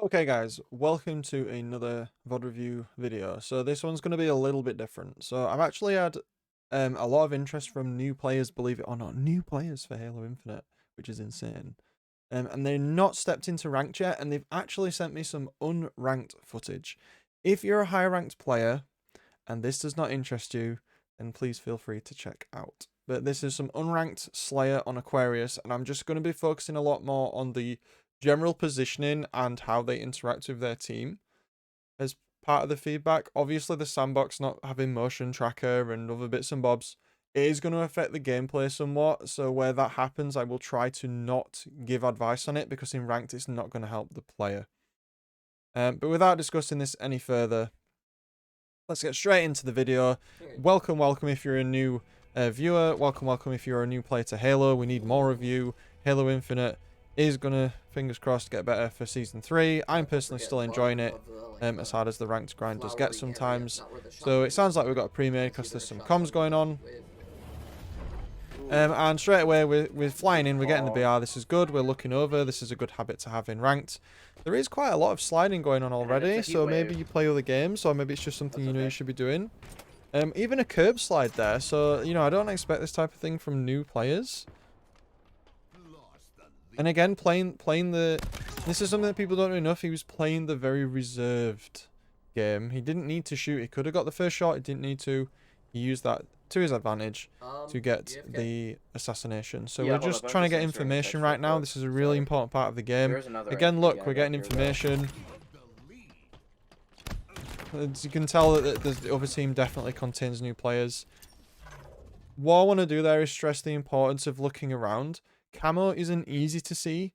Okay guys, welcome to another VoD review video. So this one's going to be a little bit different. So I've actually had a lot of interest from new players, believe it or not, new players for Halo Infinite, which is insane. And they're not stepped into ranked yet, and they've actually sent me some unranked footage. If you're a high ranked player and this does not interest you, then please feel free to check out. But this is some unranked Slayer on Aquarius, and I'm just going to be focusing a lot more on the general positioning and how they interact with their team as part of the feedback. Obviously, the sandbox not having motion tracker and other bits and bobs, it is going to affect the gameplay somewhat. So where that happens, I will try to not give advice on it because in ranked, it's not going to help the player. But without discussing this any further, let's get straight into the video. Welcome if you're a new viewer. Welcome if you're a new player to Halo. We need more of you. Halo Infinite is gonna, fingers crossed, get better for season 3. I'm personally still enjoying it, as hard as the ranked grind does get sometimes. So it sounds like we've got a pre-made because there's some comms going on. And straight away we're flying in, we're getting the BR. This is good, we're looking over. This is a good habit to have in ranked. There is quite a lot of sliding going on already, so maybe you play other games, or maybe it's just something you know you should be doing. Even a curb slide there, so you know, I don't expect this type of thing from new players. And again, playing the... This is something that people don't know enough. He was playing the very reserved game. He didn't need to shoot. He could have got the first shot. He didn't need to. He used that to his advantage to get the assassination. So we're just trying to get information right now. This is a really important part of the game. Again, look, we're getting information. As you can tell that the other team definitely contains new players. What I want to do there is stress the importance of looking around. Camo isn't easy to see,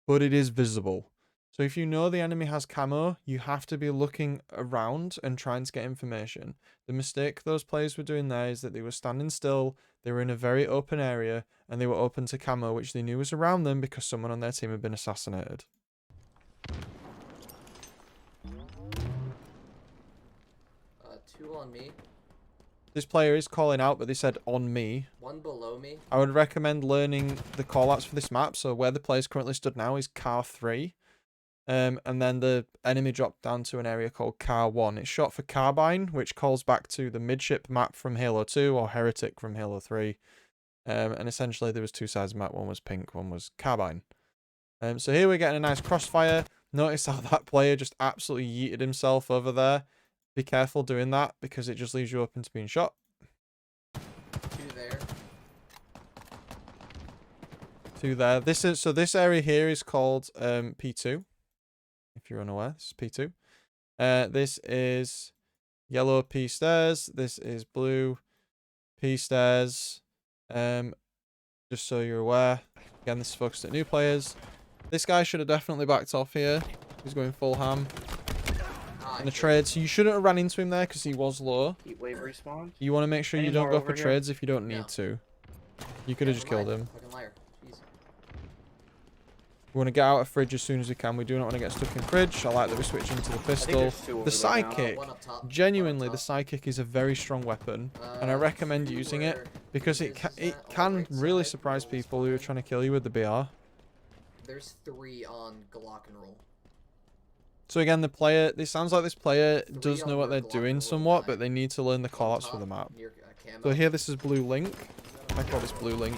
but it is visible. So if you know the enemy has camo, you have to be looking around and trying to get information. The mistake those players were doing there is that they were standing still, they were in a very open area, and they were open to camo, which they knew was around them because someone on their team had been assassinated. Two on me. This player is calling out, but they said on me. One below me. I would recommend learning the callouts for this map. So where the player's currently stood now is car 3. And then the enemy dropped down to an area called car 1. It's short for carbine, which calls back to the midship map from Halo 2 or Heretic from Halo 3. And essentially there was two sides of the map. One was pink, one was carbine. So here we're getting a nice crossfire. Notice how that player just absolutely yeeted himself over there. Be careful doing that because it just leaves you open to being shot. Two there. Two there. This area here is called P2. If you're unaware, this is P2. This is yellow P stairs. This is blue P stairs. Just so you're aware. Again, this is focused at new players. This guy should have definitely backed off here. He's going full ham. And the trade, so you shouldn't have ran into him there because he was low. Heat wave respawn. You want to make sure you don't go for trades if you don't need to. You could have just killed him. Fucking liar. Jeez. We want to get out of fridge as soon as we can. We do not want to get stuck in fridge. I like that we're switching to the pistol. The sidekick, genuinely, the sidekick is a very strong weapon, and I recommend using it because it can really surprise people who are trying to kill you with the BR. There's 3 on Glock and roll. So again, the player, it sounds like this player does know what they're doing somewhat, but they need to learn the callouts for the map. So here, this is blue link. I call this blue link.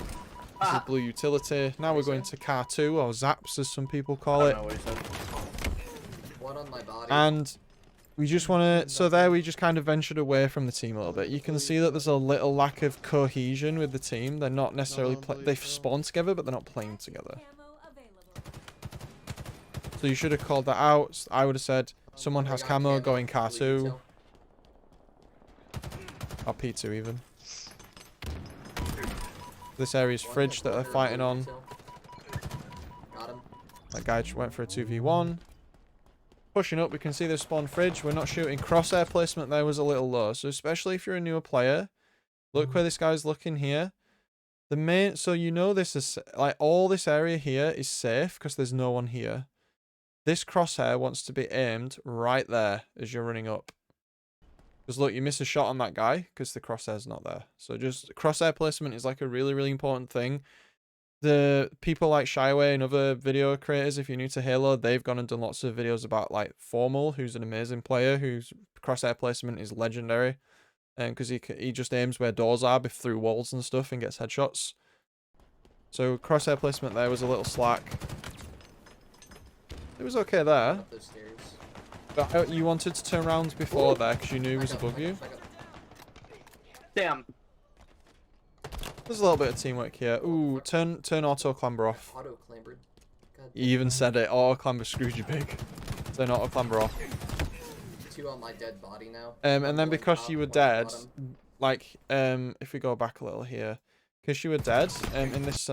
This is blue utility. Now we're going to car 2, or zaps as some people call it. One on my body. And we just want to, so there we just kind of ventured away from the team a little bit. You can see that there's a little lack of cohesion with the team. They're not necessarily, they spawn together, but they're not playing together. So you should have called that out. I would have said, someone has camo, going car 2. Or P2 even. This area is fridge that they're fighting on. That guy just went for a 2v1. Pushing up, we can see they've spawned fridge. We're not shooting. Crosshair placement there was a little low. So especially if you're a newer player, look where this guy's looking here. The main, so you know this is, like, all this area here is safe because there's no one here. This crosshair wants to be aimed right there as you're running up. Because look, you miss a shot on that guy because the crosshair's not there. So just crosshair placement is like a really, really important thing. the people like Shyway and other video creators, if you're new to Halo, they've gone and done lots of videos about like Formal, who's an amazing player, whose crosshair placement is legendary, and because he just aims where doors are through walls and stuff and gets headshots. So crosshair placement there was a little slack. It was okay there. Up those stairs. But you wanted to turn around before there because you knew he was above you. Damn. There's a little bit of teamwork here. Ooh, turn auto clamber off. Auto clambered. God You even said it. Auto clamber screwed you big. Turn auto clamber off. 2 on my dead body now. And then One because top, you were one dead, bottom. like if we go back a little here, because you were dead, in this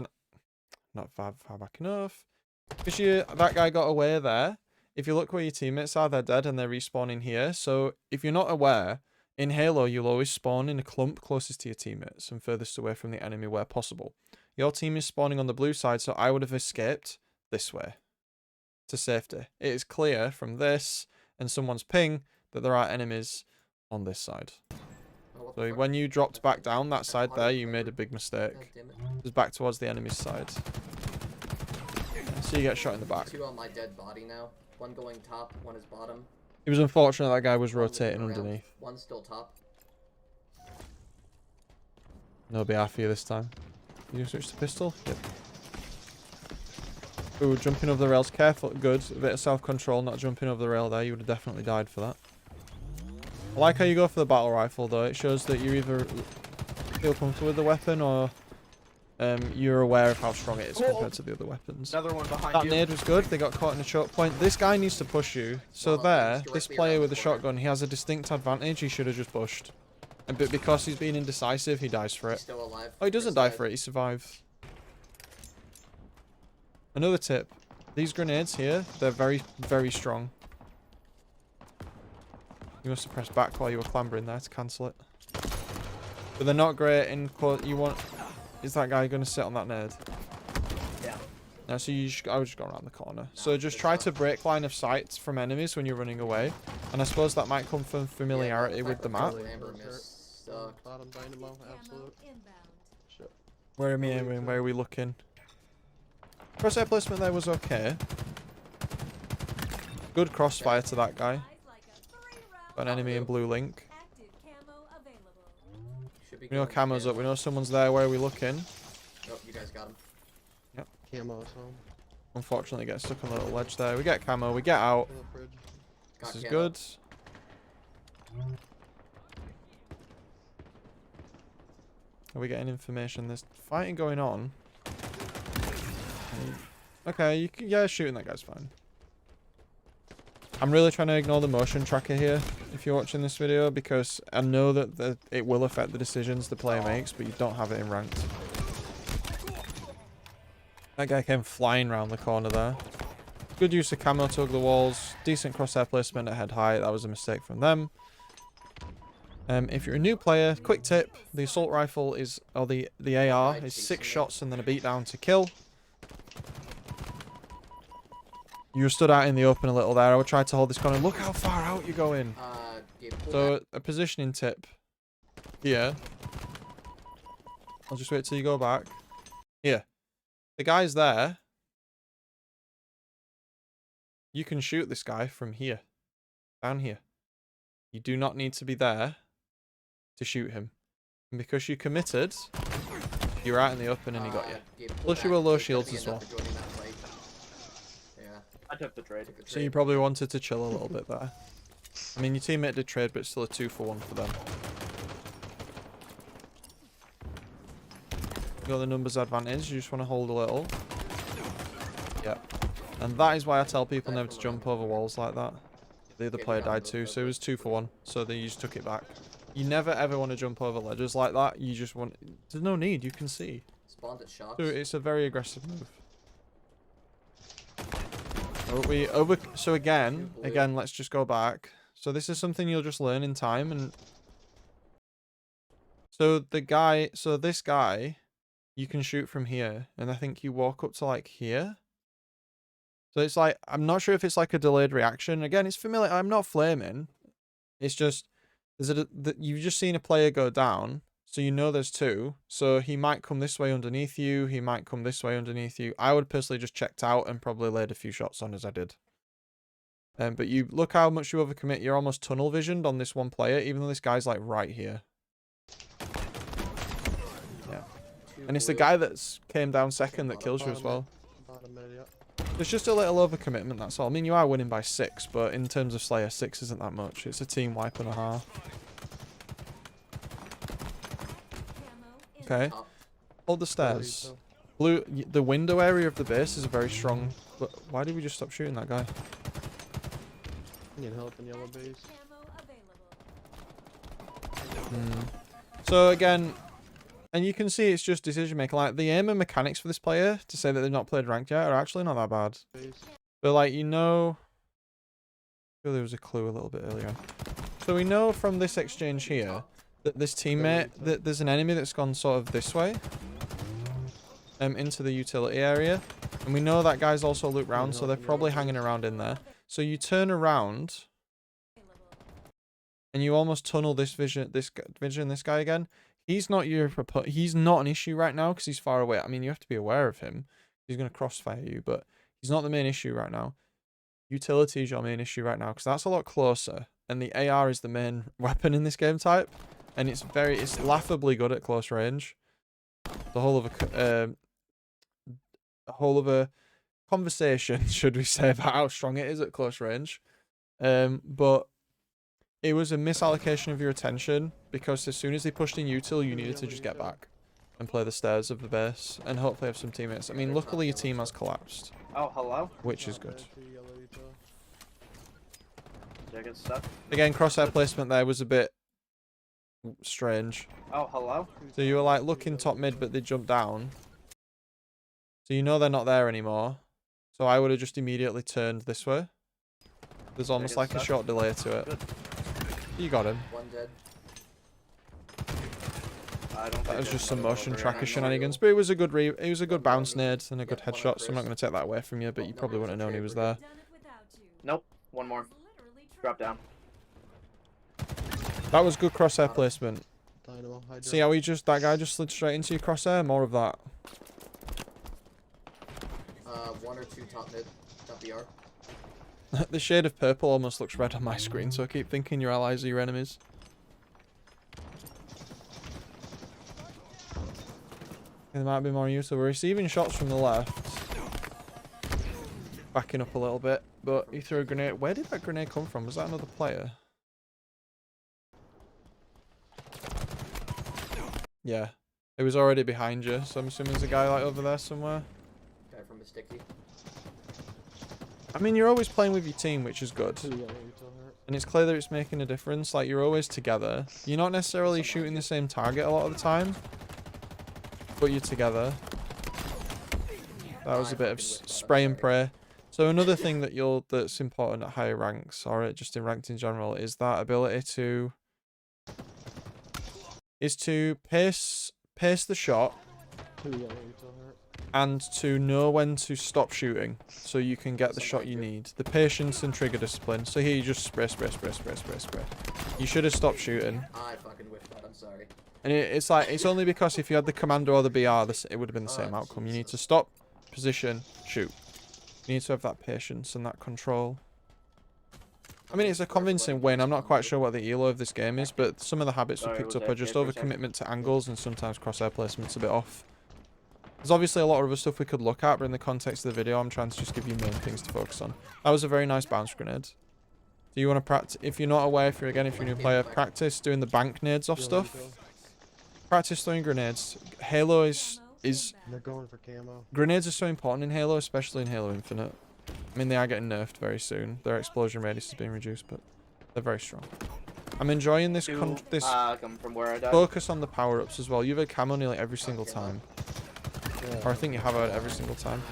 not far back enough. Because that guy got away there. If you look where your teammates are, they're dead and they're respawning here. So if you're not aware, in Halo, you'll always spawn in a clump closest to your teammates and furthest away from the enemy where possible. Your team is spawning on the blue side, so I would have escaped this way to safety. It is clear from this and someone's ping that there are enemies on this side. Oh, what the So fuck? when you dropped back down that side Auto there, you made a clambered. big God mistake. damn it. It was back towards the enemy's side. So you get shot in the back. 2 on my dead body now. 1 going top, 1 is bottom. It was unfortunate that guy was One moving rotating around. underneath. 1 still top. No BR for you this time. You can switch to pistol? Yep. Ooh, jumping over the rails. Careful. Good. A bit of self-control, not jumping over the rail there. You would have definitely died for that. I like how you go for the battle rifle, though. It shows that you either feel comfortable with the weapon or you're aware of how strong it is compared to the other weapons. Another one behind That you. nade was good. They got caught in a choke point. This guy needs to push you. So Well, there, he's this directly player around with the a corner. shotgun, he has a distinct advantage. He should have just pushed. But because he's been indecisive, he dies for He's it. still alive. Oh, he doesn't die for it. He survives. Another tip. These grenades here, they're very, very strong. You must have pressed back while you were clambering there to cancel it. But they're not great in... You want... Is that guy going to sit on that nade? Yeah. No, so I would just go around the corner. So just try to break line of sight from enemies when you're running away. And I suppose that might come from familiarity with the map. Bottom dynamo, absolute. Shit. Where are we aiming? Where are we looking? Crosshair placement there was okay. Good crossfire to that guy. Got an enemy in blue link. We know camo's up. We know someone's there. Where are we looking? Nope, you guys got him. Camo is home. Unfortunately, get stuck on the little ledge there. We get camo. We get out. In the fridge. Got This is camo. good. Are we getting information? There's fighting going on. Okay, you can, yeah, shooting that guy's fine. I'm really trying to ignore the motion tracker here if you're watching this video because I know that it will affect the decisions the player makes, but you don't have it in ranked. That guy came flying around the corner there. Good use of camo to hug the walls. Decent crosshair placement at head height. That was a mistake from them. If you're a new player, quick tip: the assault rifle is, or the AR is 6 shots and then a beatdown to kill. You stood out in the open a little there. I would try to hold this corner. Look how far out you're going. Yeah, pull So a positioning tip here. I'll just wait till you go back. Here, the guy's there. You can shoot this guy from here, down here. You do not need to be there to shoot him. And because you committed, you're out in the open and he got you. yeah, pull Plus you back. were low There's shields gotta as be well. enough for joining that fight. Yeah, I took the trade. took the So you trade. probably wanted to chill a little bit there. I mean, your teammate did trade, but it's still a 2-for-1 for them. You got the numbers advantage. You just want to hold a little. Yeah. And that is why I tell people never to jump over walls like that. The other player died too, so it was 2-for-1. So they just took it back. You never ever want to jump over ledges like that. You just want... There's no need. You can see. Spawned at shops. So it's a very aggressive move. So again, let's just go back. So this is something you'll just learn in time, and so this guy, you can shoot from here, and I think you walk up to like here. So it's like, I'm not sure if it's like a delayed reaction. Again, it's familiar. I'm not flaming. It's just you've just seen a player go down. So you know there's two. So he might come this way underneath you. He might come this way underneath you. I would personally just checked out and probably laid a few shots on as I did. But you look how much you overcommit. You're almost tunnel visioned on this one player, even though this guy's like right here. Yeah. And it's the guy that's came down second that kills you as well. There's just a little overcommitment, that's all. I mean, you are winning by 6, but in terms of Slayer, 6 isn't that much. It's a team wipe and a half. Okay. Hold the stairs. Blue, the window area of the base is a very strong... But why did we just stop shooting that guy? Need help in yellow base. So again, and you can see it's just decision making. Like the aim and mechanics for this player, to say that they've not played ranked yet, are actually not that bad. But like, you know, I feel there was a clue a little bit earlier on. So we know from this exchange here that this teammate, that there's an enemy that's gone sort of this way, into the utility area, and we know that guy's also looped round, so they're probably hanging around in there. So you turn around, and you almost tunnel this guy again. He's not he's not an issue right now because he's far away. I mean, you have to be aware of him. He's going to crossfire you, but he's not the main issue right now. Utility is your main issue right now because that's a lot closer, and the AR is the main weapon in this game type, and it's laughably good at close range. The whole of a conversation, should we say, about how strong it is at close range. But it was a misallocation of your attention because as soon as they pushed in util, you needed to just get back and play the stairs of the base and hopefully have some teammates. I mean, luckily your team has collapsed. Oh, hello? Which is good. Did I get stuck? Again, crosshair placement there was a bit strange. Oh, hello? So you were like looking top mid, but they jumped down. So you know they're not there anymore. So I would have just immediately turned this way. There's almost like a short delay to it. Good. You got him. One dead. That was just some motion tracker shenanigans, but it was a good bounce nade and a good headshot, so I'm not going to take that away from you, but you probably wouldn't have known he was there. Nope. One more. Drop down. That was good crosshair placement. See how that guy just slid straight into your crosshair? More of that. One or two top mid. Top BR. The shade of purple almost looks red on my screen, so I keep thinking your allies are your enemies. There might be more use. So we're receiving shots from the left. Backing up a little bit, but he threw a grenade. Where did that grenade come from? Was that another player? Yeah. It was already behind you, so I'm assuming there's a guy like over there somewhere. Guy from the sticky. I mean, you're always playing with your team, which is good. And it's clear that it's making a difference. Like, you're always together. You're not necessarily shooting the same target a lot of the time, but you're together. That was a bit of spray and pray. So another thing that's important at higher ranks, or just in ranked in general, is that ability to pace the shot and to know when to stop shooting so you can get the shot you need. The patience and trigger discipline. So here you just spray. You should have stopped shooting. I fucking whiffed that, I'm sorry. And it's like, it's only because if you had the commando or the BR, it would have been the same outcome. You need to stop, position, shoot. You need to have that patience and that control. I mean, it's a convincing win. I'm not quite sure what the elo of this game is, but some of the habits we picked up are just overcommitment to angles and sometimes crosshair placement's a bit off. There's obviously a lot of other stuff we could look at, but in the context of the video, I'm trying to just give you main things to focus on. That was a very nice bounce grenade. Do you want to practice? If you're not aware, if you're a new player, practice doing the bank nades off stuff. Practice throwing grenades. Halo is They're going for camo. Grenades are so important in Halo, especially in Halo Infinite. I mean, they are getting nerfed very soon. Their explosion radius is being reduced, but they're very strong. I'm enjoying this come from where I died. focus on the power-ups as well. You've had camo nearly every single time. Or I think you have had it every single time.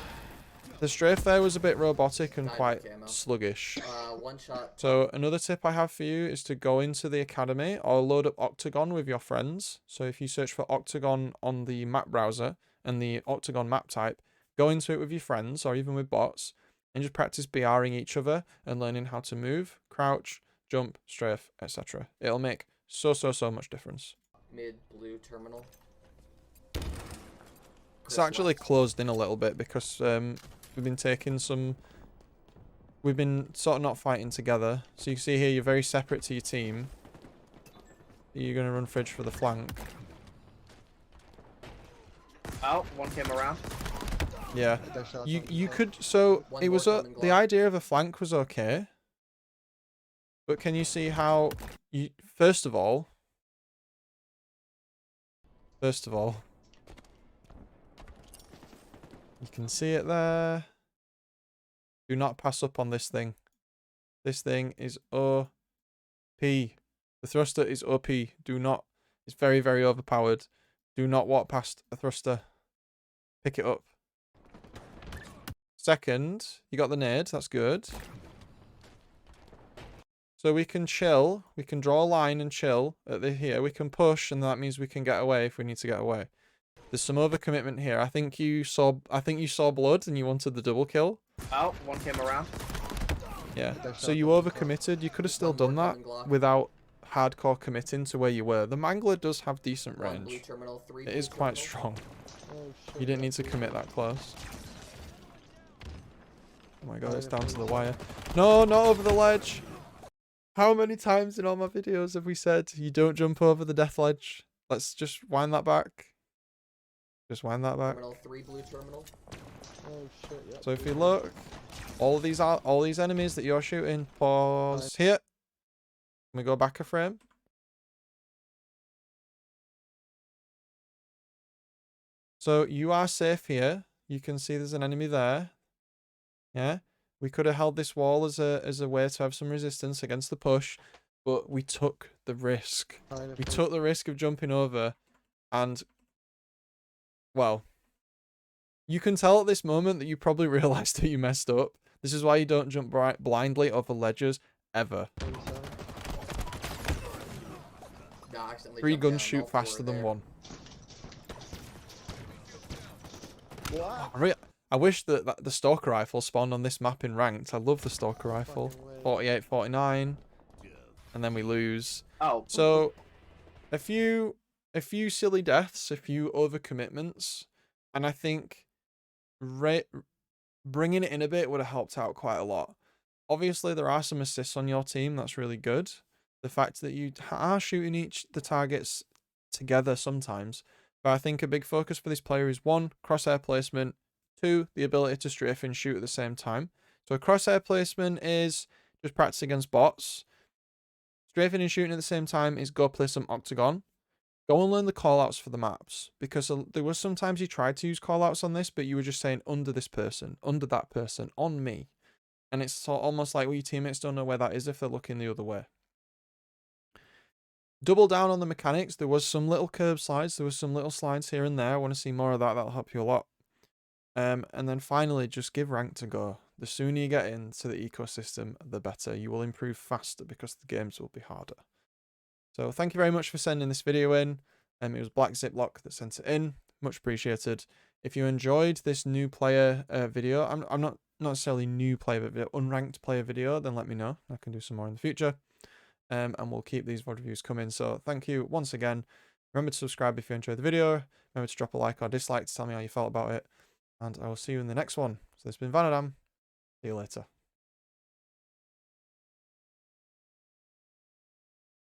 The strafe there was a bit robotic and quite sluggish. One shot. So another tip I have for you is to go into the academy or load up Octagon with your friends. So if you search for Octagon on the map browser and the Octagon map type, go into it with your friends or even with bots and just practice BRing each other and learning how to move, crouch, jump, strafe, etc. It'll make so much difference. Mid blue terminal. It's Chris actually left. closed in a little bit because we've been taking some... We've been sort of not fighting together. So you can see here you're very separate to your team. You're going to run fridge for the flank. Oh, one came around. Yeah. That shot's You on you top. could... So One it more was... coming, the Glock. idea of a flank was okay. But can you see how... you First of all... You can see it there. Do not pass up on this thing. This thing is OP. The thruster is OP. Do not... It's very, very overpowered. Do not walk past a thruster. Pick it up. Second, you got the nade. That's good. So we can chill. We can draw a line and chill at the here. We can push, and that means we can get away if we need to get away. There's some overcommitment here. I think you saw blood and you wanted the double kill. Oh, one came around. Yeah. That So shot's you on top. overcommitted. You could have still One more done that coming, Glock. without hardcore committing to where you were. The Mangler does have decent One blue range. terminal. Three It blue is quite terminal. strong. Oh, shit, You didn't need that's to blue. commit that close. Oh my god, Oh, it's yeah, down to the please. wire. No, not over the ledge. How many times in all my videos have we said you don't jump over the death ledge? Let's just wind that back. Just wind that back. Terminal. Three blue terminal. Oh shit, yep. So if you look, all these enemies that you're shooting, pause here. Can we go back a frame? So you are safe here. You can see there's an enemy there. Yeah. We could have held this wall as a way to have some resistance against the push, but we took the risk. We took the risk of jumping over, and well, you can tell at this moment that you probably realized that you messed up. This is why you don't jump blindly over ledges ever. No, I accidentally 3 jumped guns down. shoot All four faster are than there. 1. What? I wish that the Stalker Rifle spawned on this map in ranked. I love the Stalker Rifle. Fucking way. 48, 49. And then we lose. Oh. So, a few silly deaths, a few overcommitments. And I think bringing it in a bit would have helped out quite a lot. Obviously, there are some assists on your team. That's really good. The fact that you are shooting the targets together sometimes. But I think a big focus for this player is 1, crosshair placement. 2, the ability to strafe and shoot at the same time. So a crosshair placement is just practice against bots. Strafing and shooting at the same time is go play some octagon. Go and learn the callouts for the maps. Because there were sometimes you tried to use callouts on this, but you were just saying under this person, under that person, on me. And it's sort of almost like your teammates don't know where that is if they're looking the other way. Double down on the mechanics. There was some little curb slides. There was some little slides here and there. I want to see more of that. That'll help you a lot. And then finally, just give ranked a go. The sooner you get into the ecosystem, the better. You will improve faster because the games will be harder. So thank you very much for sending this video in. It was Black Ziplock that sent it in. Much appreciated. If you enjoyed this new player video, I'm not necessarily new player video, unranked player video, then let me know. I can do some more in the future. And we'll keep these VoD reviews coming. So thank you once again. Remember to subscribe if you enjoyed the video. Remember to drop a like or dislike to tell me how you felt about it. And I will see you in the next one. So this has been Vanadam. See you later.